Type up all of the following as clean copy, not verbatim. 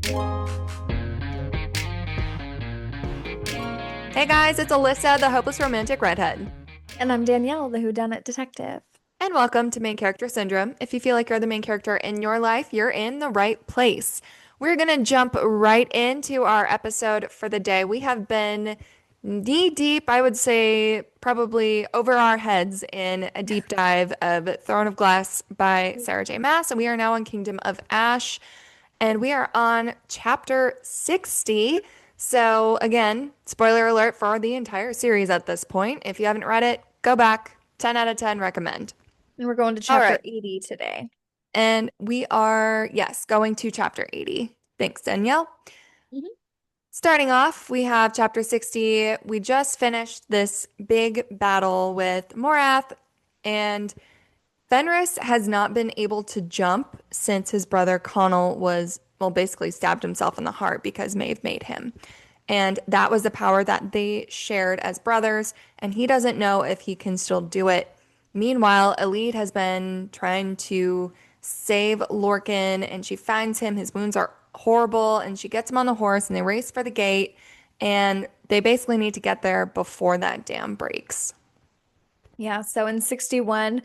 Hey guys, it's Alyssa, the hopeless romantic redhead. And I'm Danielle, the whodunit detective. And welcome to Main Character Syndrome. If you feel like you're the main character in your life, you're in the right place. We're going to jump right into our episode for the day. We have been knee deep, I would say, probably over our heads in a deep dive of Throne of Glass by Sarah J. Maas, and we are now on Kingdom of Ash, and we are on chapter 60. So, again, spoiler alert for the entire series at this point. If you haven't read it, go back. 10 out of 10 recommend. And we're going to All chapter right. 80 today. And we are, yes, going to chapter 80. Thanks, Danielle. Mhm. Starting off, we have chapter 60. We just finished this big battle with Morath, and Fenris has not been able to jump since his brother Connell was, well, basically stabbed himself in the heart because Maeve made him. And that was the power that they shared as brothers, and he doesn't know if he can still do it. Meanwhile, Elide has been trying to save Lorcan, and she finds him. His wounds are horrible, and she gets him on the horse, and they race for the gate, and they basically need to get there before that dam breaks. Yeah, so in 61,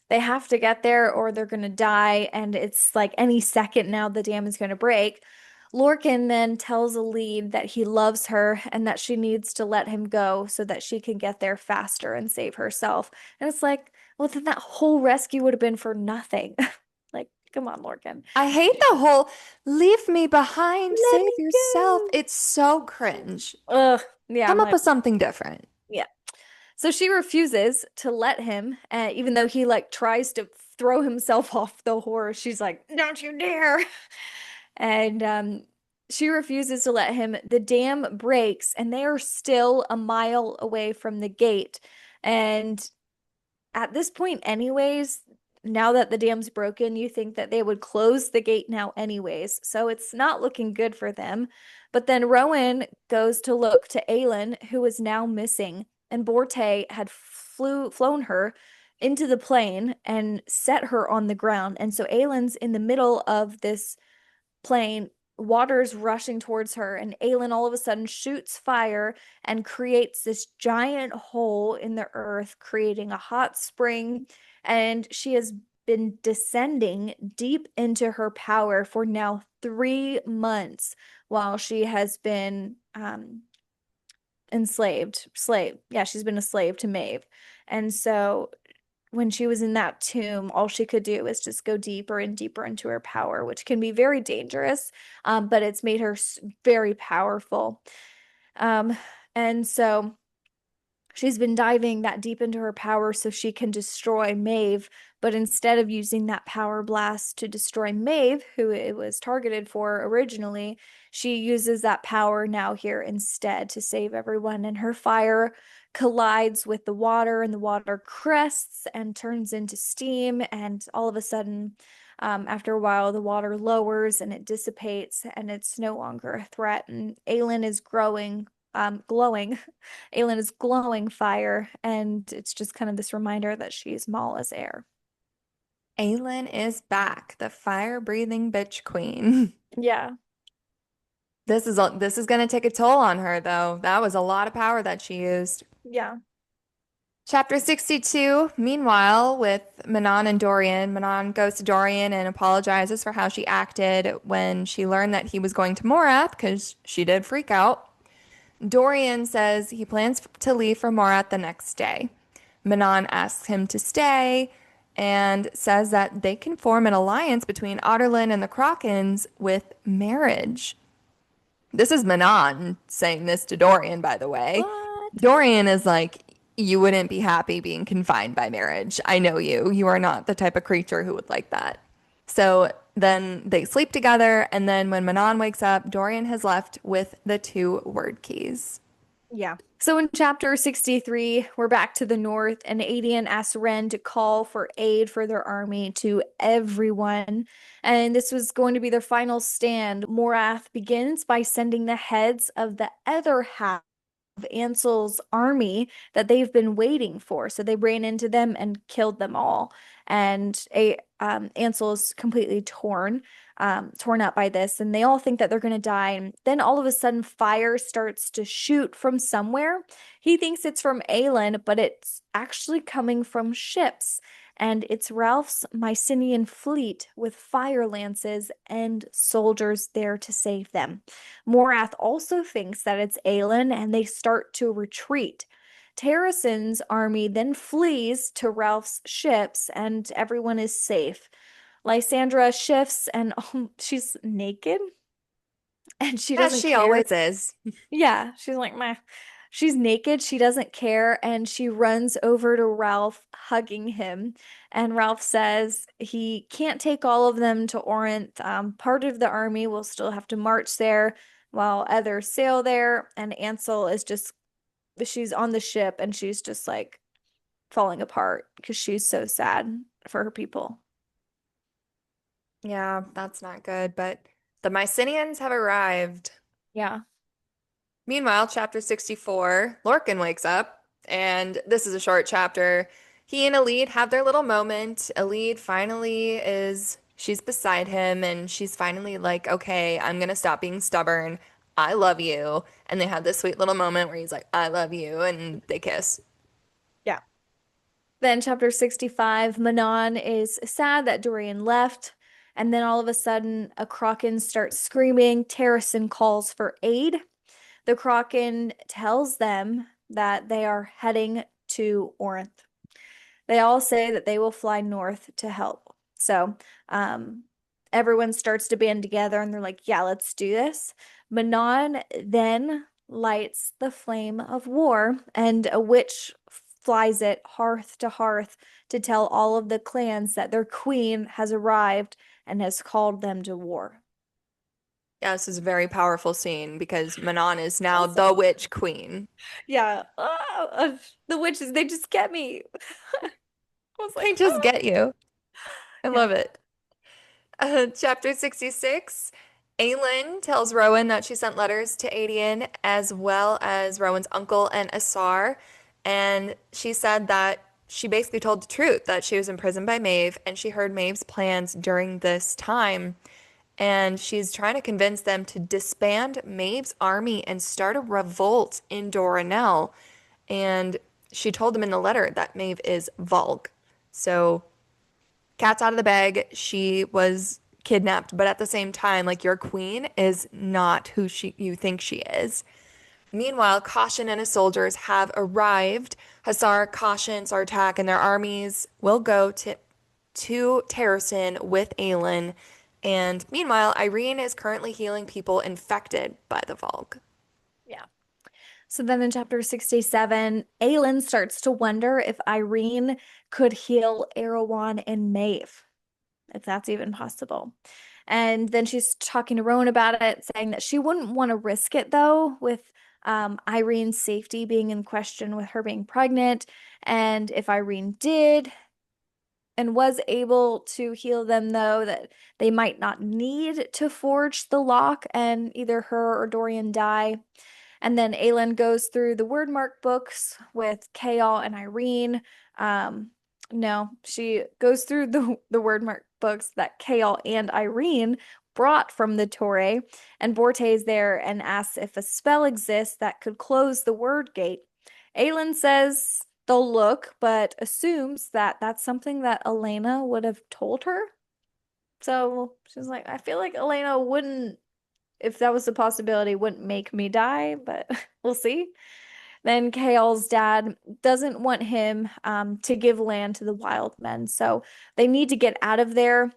they have to get there or they're going to die. And it's like any second now the dam is going to break. Lorcan then tells Elide that he loves her and that she needs to let him go so that she can get there faster and save herself. And it's like, well, then that whole rescue would have been for nothing. Like, come on, Lorcan. I hate the whole leave me behind, Let save me yourself. go. It's so cringe. Ugh. Yeah, Come I'm up like, with something different. yeah. So she refuses to let him, even though he like tries to throw himself off the horse. She's like, "Don't you dare!" And she refuses to let him. The dam breaks, and they are still a mile away from the gate. And at this point, anyways, now that the dam's broken, you think that they would close the gate now, anyways. So it's not looking good for them. But then Rowan goes to look to Aelin, who is now missing, and Borte had flown her into the plane and set her on the ground. And so Aelin's in the middle of this plane, water's rushing towards her, and Aelin all of a sudden shoots fire and creates this giant hole in the earth, creating a hot spring. And she has been descending deep into her power for now 3 months while she has been slave. Yeah, she's been a slave to Maeve. And so when she was in that tomb, all she could do is just go deeper and deeper into her power, which can be very dangerous, but it's made her very powerful. Um, and so she's been diving that deep into her power so she can destroy Maeve, but instead of using that power blast to destroy Maeve, who it was targeted for originally, she uses that power now here instead to save everyone. And her fire collides with the water, and the water crests and turns into steam. And all of a sudden, after a while, the water lowers and it dissipates, and it's no longer a threat. And Aelin is glowing. Aelin is glowing fire, and it's just kind of this reminder that she's Mala's heir. Aelin is back, the fire-breathing bitch queen. Yeah. This is gonna take a toll on her though. That was a lot of power that she used. Yeah. Chapter 62, meanwhile, with Manon and Dorian, Manon goes to Dorian and apologizes for how she acted when she learned that he was going to Morath because she did freak out. Dorian says he plans to leave for Morath the next day. Manon asks him to stay and says that they can form an alliance between Otterlin and the Krakens with marriage. This is Manon saying this to Dorian, by the way. What? Dorian is like, you wouldn't be happy being confined by marriage. I know you. You are not the type of creature who would like that. So then they sleep together, and then when Manon wakes up, Dorian has left with the two word keys. Yeah. So in chapter 63, we're back to the north, and Adian asks Ren to call for aid for their army to everyone. And this was going to be their final stand. Morath begins by sending the heads of the other half of Ansel's army that they've been waiting for. So they ran into them and killed them all. And Ansel is completely torn up by this, and they all think that they're going to die. And then all of a sudden, fire starts to shoot from somewhere. He thinks it's from Aelin, but it's actually coming from ships. And it's Ralph's Mycenaean fleet with fire lances and soldiers there to save them. Morath also thinks that it's Aelin, and they start to retreat. Terrasen's army then flees to Ralph's ships, and everyone is safe. Lysandra shifts, and she's naked, and she As doesn't she care. always is. Yeah, she's like, meh. She's naked, she doesn't care, and she runs over to Ralph, hugging him. And Ralph says he can't take all of them to Orinth. Part of the army will still have to march there while others sail there. And Ansel is just, she's on the ship and she's just like falling apart because she's so sad for her people. Yeah, that's not good, but the Mycenaeans have arrived. Yeah. Meanwhile, chapter 64, Lorcan wakes up, and this is a short chapter. He and Elide have their little moment. Elide finally she's beside him, and she's finally like, okay, I'm gonna stop being stubborn. I love you. And they have this sweet little moment where he's like, I love you, and they kiss. Yeah. Then, chapter 65, Manon is sad that Dorian left. And then all of a sudden, a Kraken starts screaming. Terrasen calls for aid. The Kraken tells them that they are heading to Orinth. They all say that they will fly north to help. So, everyone starts to band together and they're like, yeah, let's do this. Manon then lights the flame of war, and a witch flies it hearth to hearth to tell all of the clans that their queen has arrived and has called them to war. Yeah, this is a very powerful scene because Manon is now Also, the witch queen. yeah, the witches, they just get me. I was They like, just get you. I yeah. love it. Chapter 66, Aelin tells Rowan that she sent letters to Aedion as well as Rowan's uncle and Asar. And she said that she basically told the truth, that she was imprisoned by Maeve and she heard Maeve's plans during this time. And she's trying to convince them to disband Maeve's army and start a revolt in Doranel. And she told them in the letter that Maeve is Volg. So cat's out of the bag. She was kidnapped, but at the same time, like your queen is not who you think she is. Meanwhile, Caution and his soldiers have arrived. Hussar, Caution, Sartak, and their armies will go to Terrasen with Aelin. And meanwhile, Irene is currently healing people infected by the Volg. Yeah. So then in chapter 67, Aelin starts to wonder if Irene could heal Erewhon and Maeve, if that's even possible. And then she's talking to Rowan about it, saying that she wouldn't want to risk it though, with Irene's safety being in question with her being pregnant. And if Irene did and was able to heal them, though, that they might not need to forge the lock and either her or Dorian die. And then Aelin goes through the word mark books with Chaol and Irene. No, she goes through the word mark books that Chaol and Irene brought from the Torre, and Borte's there and asks if a spell exists that could close the word gate. Aelin says they'll look, but assumes that that's something that Elena would have told her. So she's like, I feel like Elena wouldn't, if that was a possibility, wouldn't make me die, but we'll see. Then Chaol's dad doesn't want him to give land to the wild men. So they need to get out of there,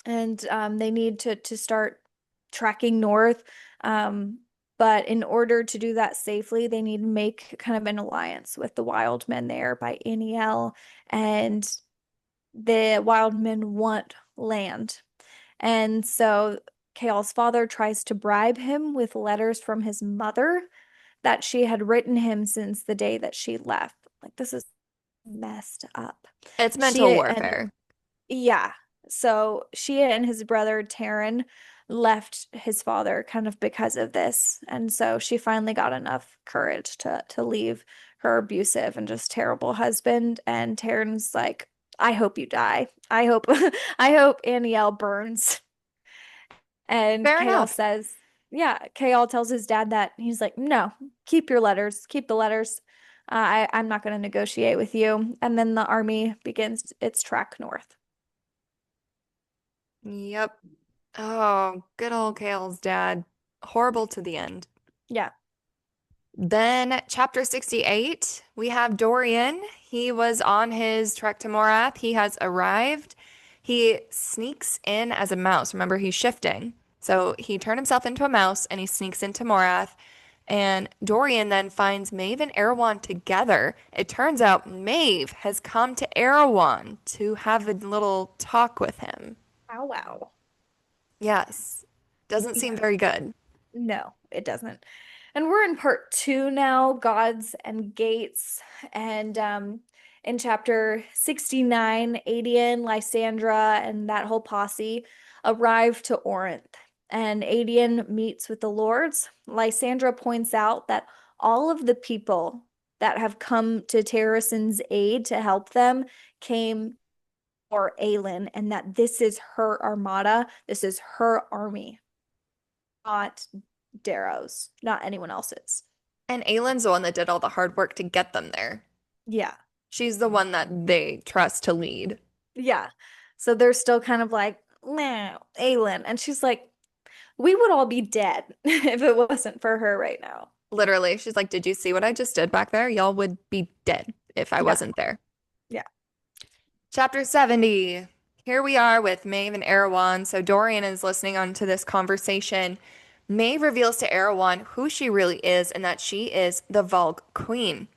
and they need to start tracking north. But in order to do that safely, they need to make kind of an alliance with the wild men there by Aniel, and the wild men want land. And so Chaol's father tries to bribe him with letters from his mother that she had written him since the day that she left. Like, this is messed up. It's mental She and warfare. Yeah. So she and his brother Taryn left his father kind of because of this. And so she finally got enough courage to leave her abusive and just terrible husband. And Taryn's like, I hope you die. I hope I hope Aniel burns. And Fair Kael enough. says, yeah, Kael tells his dad that he's like, no, keep your letters, keep the letters. I'm not going to negotiate with you. And then the army begins its trek north. Yep. Oh, good old Kale's dad. Horrible to the end. Yeah. Then, chapter 68, we have Dorian. He was on his trek to Morath. He has arrived. He sneaks in as a mouse. Remember, he's shifting. So he turned himself into a mouse and he sneaks into Morath. And Dorian then finds Maeve and Erewhon together. It turns out Maeve has come to Erewhon to have a little talk with him. Wow, wow. Yes. Doesn't seem Yeah. very good. No, it doesn't. And we're in part two now, Gods and Gates. And in chapter 69, Adian, Lysandra, and that whole posse arrive to Orinth. And Adian meets with the lords. Lysandra points out that all of the people that have come to Terrasen's aid to help them came for Aelin, and that this is her armada, this is her army, not Darrow's, not anyone else's. And Aylin's the one that did all the hard work to get them there. Yeah. She's the one that they trust to lead. Yeah. So they're still kind of like, nah, Aelin. And she's like, we would all be dead if it wasn't for her right now. Literally, she's like, "Did you see what I just did back there? Y'all would be dead if I Yeah. wasn't there." Yeah. Chapter 70. Here we are with Maeve and Erewhon. So Dorian is listening on to this conversation. Maeve reveals to Erewhon who she really is and that she is the Vulg Queen.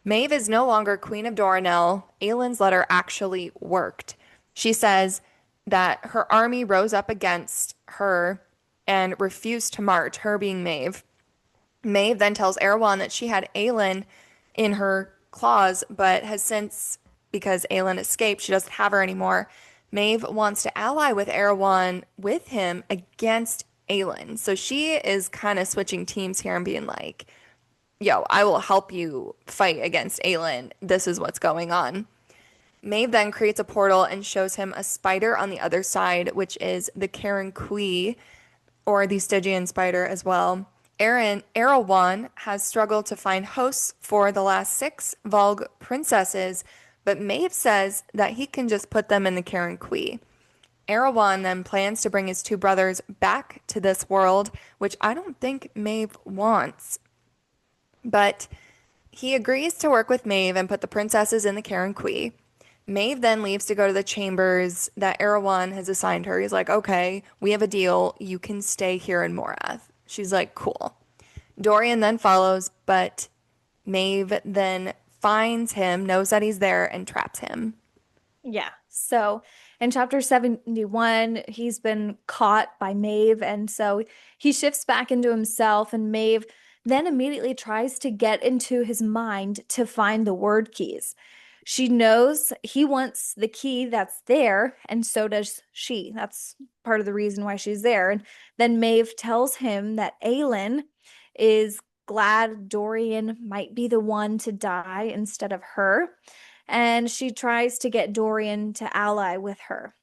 Maeve is no longer Queen of Doranel. Aylin's letter actually worked. She says that her army rose up against her and refused to march, her being Maeve. Maeve then tells Erewhon that she had Aelin in her claws, but has since, because Aelin escaped, she doesn't have her anymore. Maeve wants to ally with Erewhon with him against Aelin. So she is kind of switching teams here and being like, yo, I will help you fight against Aelin. This is what's going on. Maeve then creates a portal and shows him a spider on the other side, which is the Karen Kui, or the Stygian spider as well. Erewhon has struggled to find hosts for the last 6 Vulg princesses, but Maeve says that he can just put them in the Karen Kui. Erewhon then plans to bring his 2 brothers back to this world, which I don't think Maeve wants. But he agrees to work with Maeve and put the princesses in the Karen Kui. Maeve then leaves to go to the chambers that Erewhon has assigned her. He's like, okay, we have a deal. You can stay here in Morath. She's like, cool. Dorian then follows, but Maeve then finds him, knows that he's there, and traps him. Yeah. So in chapter 71, he's been caught by Maeve. And so he shifts back into himself, and Maeve then immediately tries to get into his mind to find the word keys. She knows he wants the key that's there, and so does she. That's part of the reason why she's there. And then Maeve tells him that Aelin is glad Dorian might be the one to die instead of her. And she tries to get Dorian to ally with her.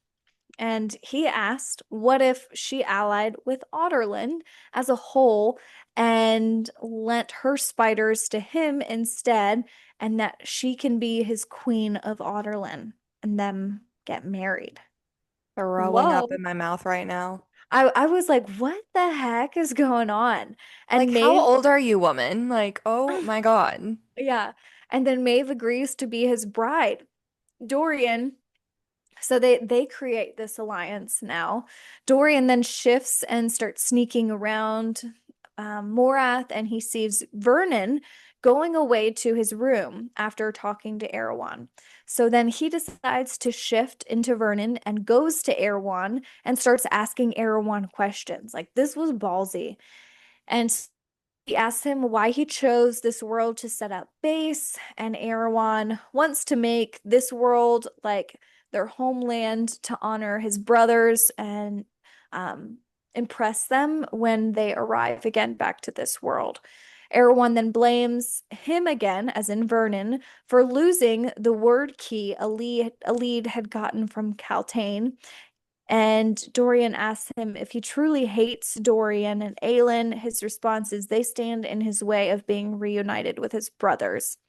And he asked, what if she allied with Otterlin as a whole and lent her spiders to him instead, and that she can be his queen of Otterlin and them get married? Throwing up Whoa. in my mouth right now. I was like, what the heck is going on? Like, And how Maeve, old are you, woman? Like, oh my God. yeah. And then Maeve agrees to be his bride. Dorian, so they create this alliance now. Dorian then shifts and starts sneaking around Morath, and he sees Vernon going away to his room after talking to Erewhon. So then he decides to shift into Vernon and goes to Erewhon and starts asking Erewhon questions. Like, this was ballsy. And he asks him why he chose this world to set up base, and Erewhon wants to make this world like their homeland to honor his brothers and impress them when they arrive again back to this world. Erewhon then blames him again, as in Vernon, for losing the word key Alide had gotten from Kaltain. And Dorian asks him if he truly hates Dorian and Aelin. His response is they stand in his way of being reunited with his brothers.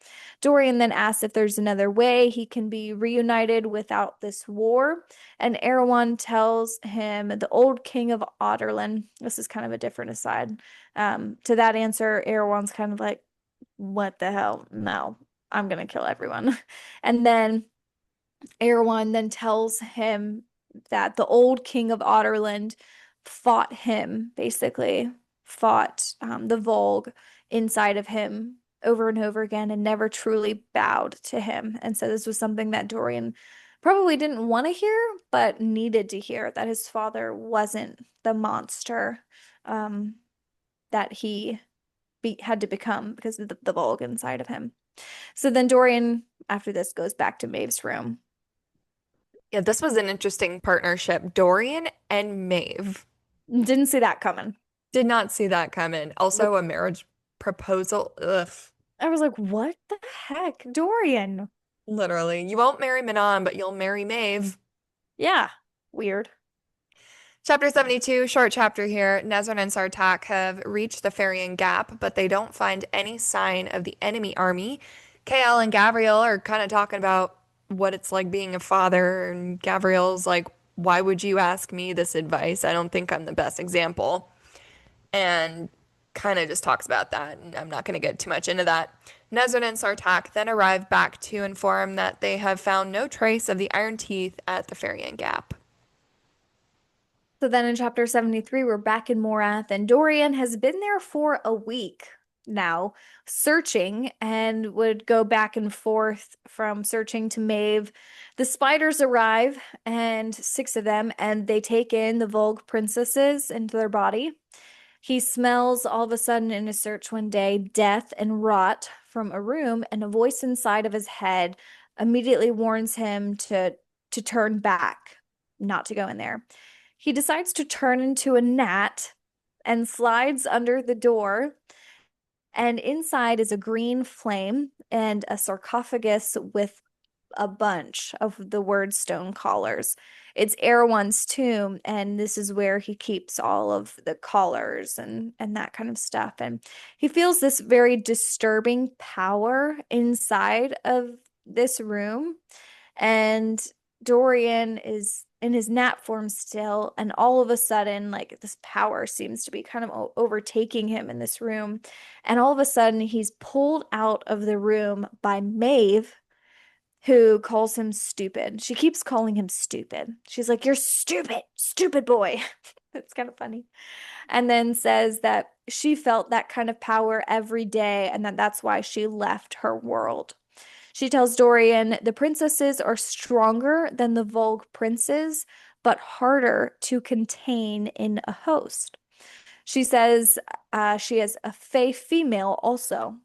Dorian then asks if there's another way he can be reunited without this war. And Erewhon tells him the old king of Otterlin. This is kind of a different aside. To that answer, Erewhon's kind of like, what the hell? No, I'm going to kill everyone. And then Erewhon then tells him that the old king of Otterland fought him, basically, fought the Volg inside of him over and over again and never truly bowed to him. And so this was something that Dorian probably didn't want to hear, but needed to hear that his father wasn't the monster that he had to become because of the Volg inside of him. So then Dorian, after this, goes back to Maeve's room. Yeah, this was an interesting partnership. Dorian and Maeve. Didn't see that coming. Did not see that coming. Nope. Also, a marriage proposal. Ugh. I was like, what the heck? Dorian. Literally. You won't marry Manon, but you'll marry Maeve. Yeah. Weird. Chapter 72, short chapter here. Nezran and Sartak have reached the Ferian Gap, but they don't find any sign of the enemy army. Kael and Gavriel are kind of talking about what it's like being a father, and Gavriel's like, why would you ask me this advice? I don't think I'm the best example. And kind of just talks about that, and I'm not going to get too much into that. Nezran and Sartak then arrive back to inform that they have found no trace of the Iron Teeth at the Ferian Gap. So then in chapter 73, we're back in Morath, and Dorian has been there for a week now, searching, and would go back and forth from searching to Maeve. The spiders arrive, and 6 of them, and they take in the Volg princesses into their body. He smells all of a sudden in his search one day death and rot from a room, and a voice inside of his head immediately warns him to turn back, not to go in there. He decides to turn into a gnat and slides under the door. And inside is a green flame and a sarcophagus with a bunch of the Wyrdstone collars. It's Erewhon's tomb, and this is where he keeps all of the collars and that kind of stuff. And he feels this very disturbing power inside of this room. And Dorian is in his gnat form still, and all of a sudden, like, this power seems to be kind of overtaking him in this room. And all of a sudden, he's pulled out of the room by Maeve, who calls him stupid. She keeps calling him stupid. She's like, "You're stupid, stupid boy." It's kind of funny. And then says that she felt that kind of power every day, and that's why she left her world. She tells Dorian the princesses are stronger than the Volg princes, but harder to contain in a host. She says she has a Fae female also,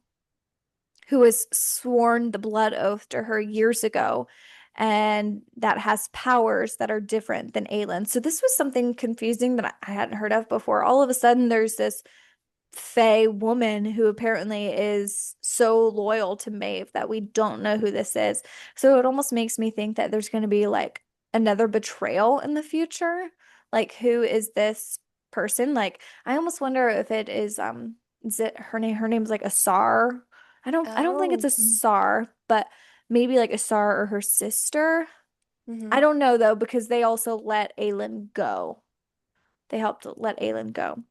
who has sworn the blood oath to her years ago, and that has powers that are different than Aelin. So this was something confusing that I hadn't heard of before. All of a sudden, there's this Fae woman who apparently is so loyal to Maeve that we don't know who this is. So it almost makes me think that there's going to be like another betrayal in the future. Like, who is this person? Like, I almost wonder if it is it her name? Her name's like Asar. I don't think it's Oh. Asar, but maybe like Asar or her sister. I Hmm. don't know though, because they also let Aelin go. They helped let Aelin go.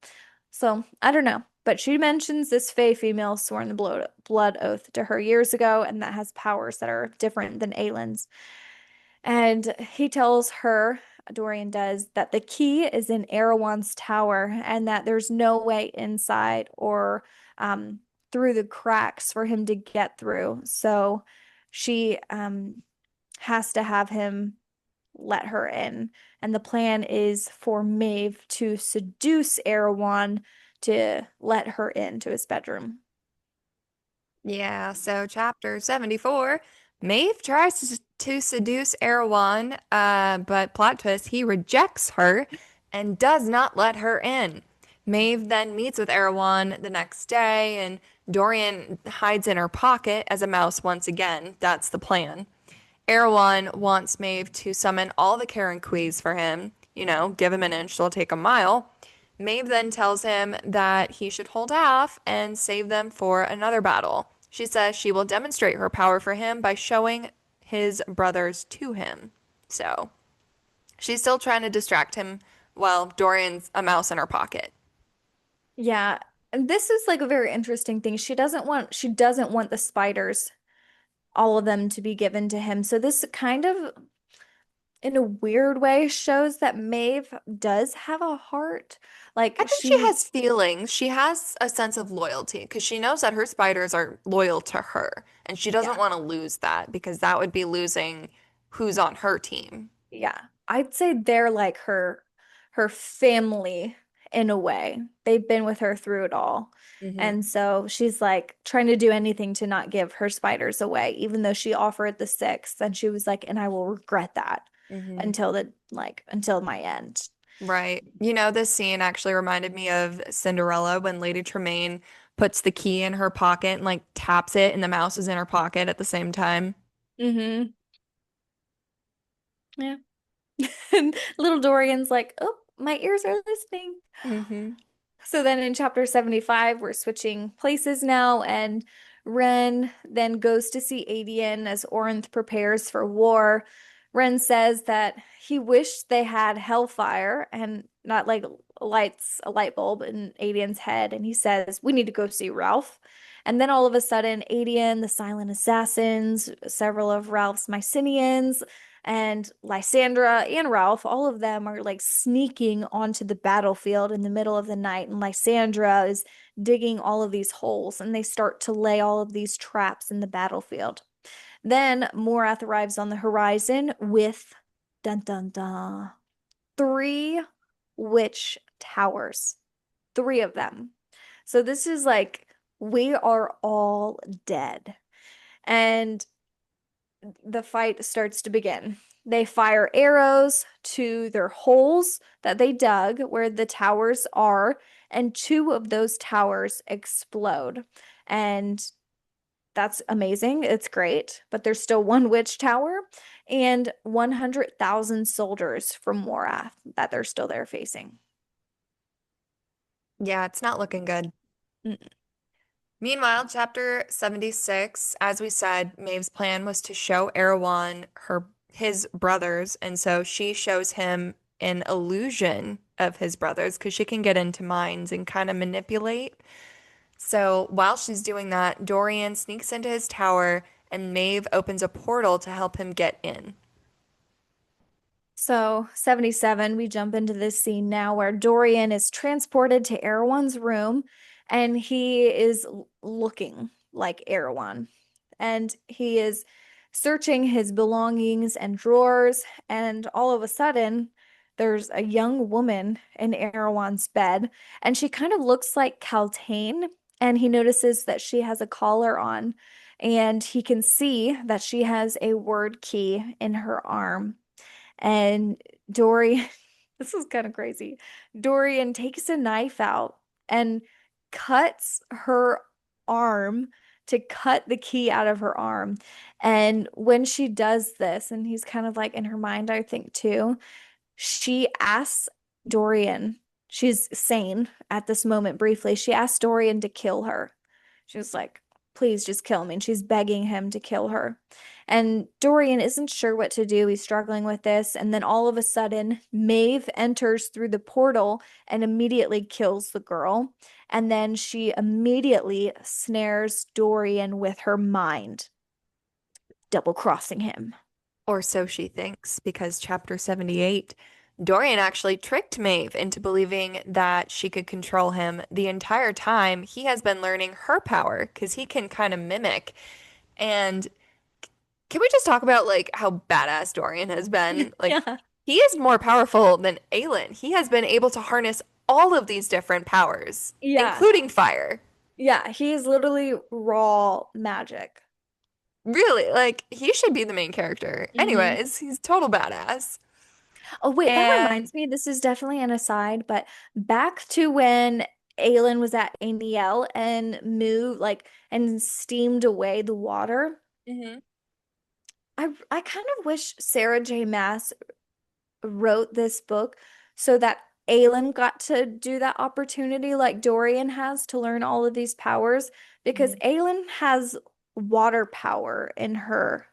So I don't know. But she mentions this Fae female sworn the blood oath to her years ago, and that has powers that are different than Aelin's. And he tells her, Dorian does, that the key is in Erewhon's tower and that there's no way inside or through the cracks for him to get through. So she has to have him let her in. And the plan is for Maeve to seduce Erewhon to let her into his bedroom. Yeah, so chapter 74, Maeve tries to seduce Erewhon, but plot twist, he rejects her and does not let her in. Maeve then meets with Erewhon the next day, and Dorian hides in her pocket as a mouse once again. That's the plan. Erewhon wants Maeve to summon all the Karenquees for him. You know, give him an inch, they'll take a mile. Maeve then tells him that he should hold off and save them for another battle. She says she will demonstrate her power for him by showing his brothers to him. So she's still trying to distract him while Dorian's a mouse in her pocket. Yeah. And this is like a very interesting thing. She doesn't want the spiders, all of them to be given to him. So this kind of in a weird way shows that Maeve does have a heart. I Like think she she has feelings. She has a sense of loyalty because she knows that her spiders are loyal to her, and she doesn't yeah. want to lose that because that would be losing who's on her team. Yeah. I'd say they're like her family in a way. They've been with her through it all. Hmm. And so she's like trying to do anything to not give her spiders away, even though she offered the sixth. And she was like, and I will regret that Hmm. until my end. Right. You know, this scene actually reminded me of Cinderella when Lady Tremaine puts the key in her pocket and like taps it, and the mouse is in her pocket at the same time. Hmm. Yeah. And little Dorian's like, oh, my ears are listening. Hmm. So then in chapter 75, we're switching places now, and Ren then goes to see Adian as Orinth prepares for war. Ren says that he wished they had Hellfire and not like lights a light bulb in Adian's head. And he says, we need to go see Ralph. And then all of a sudden, Adian, the Silent Assassins, several of Ralph's Mycenians, and Lysandra and Ralph, all of them are like sneaking onto the battlefield in the middle of the night. And Lysandra is digging all of these holes and they start to lay all of these traps in the battlefield. Then Morath arrives on the horizon with dun dun dun three witch towers. Three of them. So this is like we are all dead. And the fight starts to begin. They fire arrows to their holes that they dug where the towers are, and two of those towers explode. And that's amazing. It's great. But there's still one witch tower and 100,000 soldiers from Morath that they're still there facing. Yeah, it's not looking good. Mm. Meanwhile, chapter 76, as we said, Maeve's plan was to show Erewhon his brothers, and so she shows him an illusion of his brothers because she can get into minds and kind of manipulate. So while she's doing that, Dorian sneaks into his tower and Maeve opens a portal to help him get in. So, 77, we jump into this scene now where Dorian is transported to Erewhon's room and he is looking like Erewhon. And he is searching his belongings and drawers. And all of a sudden, there's a young woman in Erewhon's bed and she kind of looks like Kaltain. And he notices that she has a collar on and he can see that she has a word key in her arm. And Dorian, this is kind of crazy. Dorian takes a knife out and cuts her arm to cut the key out of her arm. And when she does this, and he's kind of like in her mind, I think too, she asks Dorian, she's sane at this moment briefly. She asks Dorian to kill her. She's like, please just kill me. And she's begging him to kill her. And Dorian isn't sure what to do. He's struggling with this. And then all of a sudden, Maeve enters through the portal and immediately kills the girl. And then she immediately snares Dorian with her mind, double crossing him. Or so she thinks, because chapter 78, Dorian actually tricked Maeve into believing that she could control him the entire time he has been learning her power, because he can kind of mimic. And can we just talk about like how badass Dorian has been? Like Yeah. he is more powerful than Aelin. He has been able to harness all of these different powers, Yeah. including fire. Yeah. He's literally raw magic. Really, like he should be the main character. Hmm. Anyways, he's total badass. Oh, wait, that And reminds me. This is definitely an aside, but back to when Aelin was at Aniel and moved, like, and steamed away the water. Mhm. I kind of wish Sarah J. Maas wrote this book so that Aelin got to do that opportunity like Dorian has to learn all of these powers because Mhm. Aelin has water power in her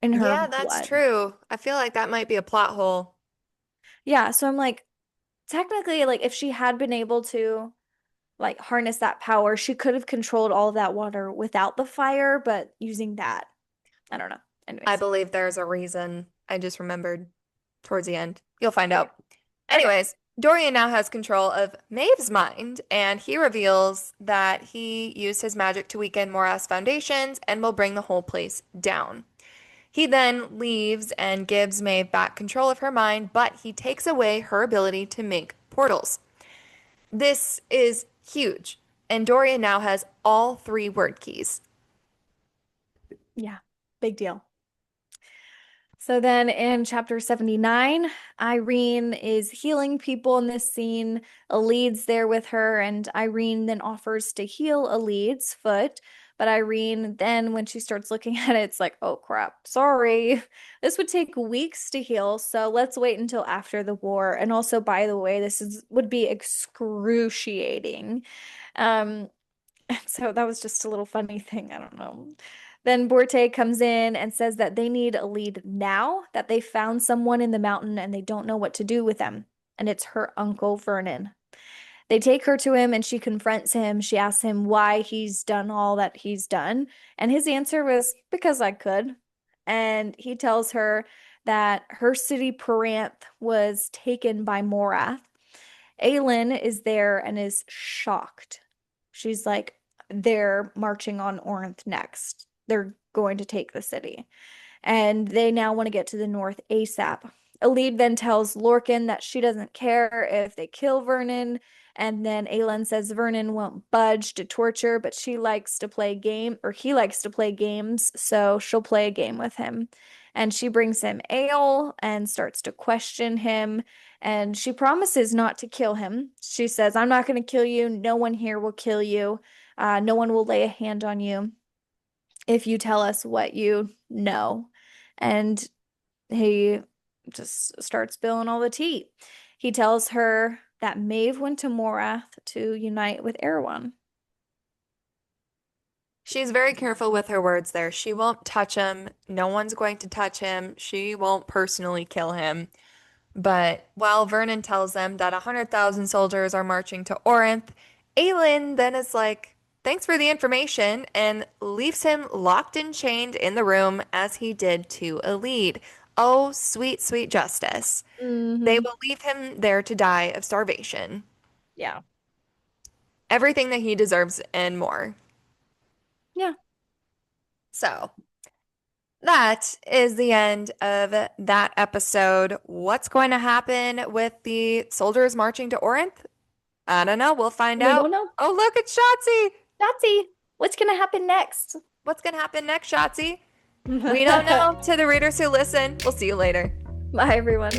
Yeah, that's blood. true. I feel like that might be a plot hole. Yeah, so I'm like, technically, like if she had been able to like harness that power, she could have controlled all of that water without the fire, but using that, I don't know. I Anyways. believe there's a reason. I just remembered towards the end. You'll find Okay. out. Okay. Anyways, Dorian now has control of Maeve's mind, and he reveals that he used his magic to weaken Morath's foundations and will bring the whole place down. He then leaves and gives Maeve back control of her mind, but he takes away her ability to make portals. This is huge, and Dorian now has all three word keys. Yeah. Big deal. So then in chapter 79, Irene is healing people in this scene. Elid's there with her, and Irene then offers to heal Elid's foot. But Irene, then when she starts looking at it, it's like, oh crap, sorry. This would take weeks to heal, so let's wait until after the war. And also, by the way, would be excruciating. Um, and so that was just a little funny thing. I don't know. Then Borte comes in and says that they need a lead now, that they found someone in the mountain and they don't know what to do with them. And it's her uncle Vernon. They take her to him and she confronts him. She asks him why he's done all that he's done. And his answer was, because I could. And he tells her that her city, Peranth, was taken by Morath. Aelin is there and is shocked. She's like, they're marching on Orinth next. They're going to take the city. And they now want to get to the north ASAP. Elide then tells Lorcan that she doesn't care if they kill Vernon. And then Aelin says Vernon won't budge to torture, but she likes to play game, or he likes to play games, so she'll play a game with him. And she brings him ale and starts to question him. And she promises not to kill him. She says, I'm not going to kill you. No one here will kill you. No one will lay a hand on you if you tell us what you know. And he just starts spilling all the tea. He tells her that Maeve went to Morath to unite with Erewhon. She's very careful with her words there. She won't touch him. No one's going to touch him. She won't personally kill him. But while Vernon tells them that 100,000 soldiers are marching to Orinth, Aelin then is like, thanks for the information, and leaves him locked and chained in the room as he did to Elide. Oh, sweet, sweet justice. They Hmm. will leave him there to die of starvation. Yeah. Everything that he deserves and more. Yeah. So, that is the end of that episode. What's going to happen with the soldiers marching to Orinth? I don't know. We'll find We out. don't know. Oh, look, it's Shotzi. Shotzi, what's going to happen next? What's going to happen next, Shotzi? We don't know. To the readers who listen, we'll see you later. Bye, everyone.